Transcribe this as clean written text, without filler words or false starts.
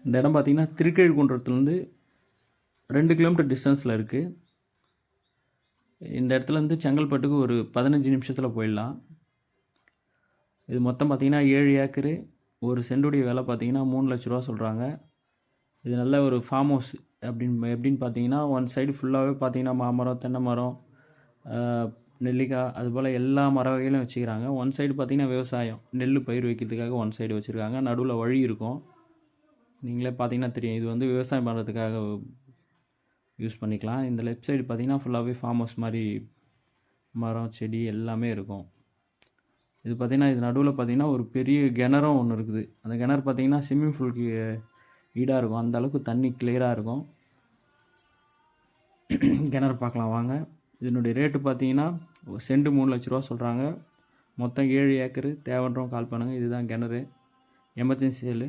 இந்த இடம் பார்த்திங்கன்னா திருக்கழுக்குன்றத்துலேருந்து 2 கிலோமீட்டர் டிஸ்டன்ஸில் இருக்குது. இந்த இடத்துலேருந்து செங்கல்பட்டுக்கு ஒரு 15 நிமிஷத்தில் போயிடலாம். இது மொத்தம் பார்த்திங்கன்னா 7 ஏக்கரு. ஒரு சென்டுடைய விலை பார்த்திங்கன்னா 3 லட்ச ரூபா சொல்கிறாங்க. இது நல்ல ஒரு ஃபார்ம் ஹவுஸ் எப்படின்னு பார்த்தீங்கன்னா, ஒன் சைடு ஃபுல்லாகவே பார்த்தீங்கன்னா மாமரம், தென்னை மரம், நெல்லிக்காய், அதுபோல் எல்லா மர வகையிலும் வச்சுக்கிறாங்க. ஒன் சைடு பார்த்திங்கன்னா விவசாயம், நெல் பயிர் வைக்கிறதுக்காக ஒன் சைடு வச்சுருக்காங்க. நடுவில் வழி இருக்கும். நீங்களே பார்த்தீங்கன்னா தெரியும், இது வந்து விவசாயம் பண்ணுறதுக்காக யூஸ் பண்ணிக்கலாம். இந்த லெஃப்ட் சைடு பார்த்திங்கன்னா ஃபுல்லாகவே ஃபார்ம் ஹவுஸ் மாதிரி மரம், செடி எல்லாமே இருக்கும். இது பார்த்திங்கன்னா இது நடுவில் பார்த்திங்கன்னா ஒரு பெரிய கிணறும் ஒன்று இருக்குது. அந்த கிணறு பார்த்திங்கன்னா ஸ்விம்மிங் பூலுக்கு ஈடாக இருக்கும். அந்த அளவுக்கு தண்ணி கிளியராக இருக்கும். கிணறு பார்க்கலாம் வாங்க. இதனுடைய ரேட்டு பார்த்தீங்கன்னா சென்ட் 3 லட்ச ரூபா சொல்கிறாங்க. மொத்தம் 7 ஏக்கரு. தேவைன்றவங்க கால் பண்ணுங்கள். இதுதான் கிணறு. Emergency cell.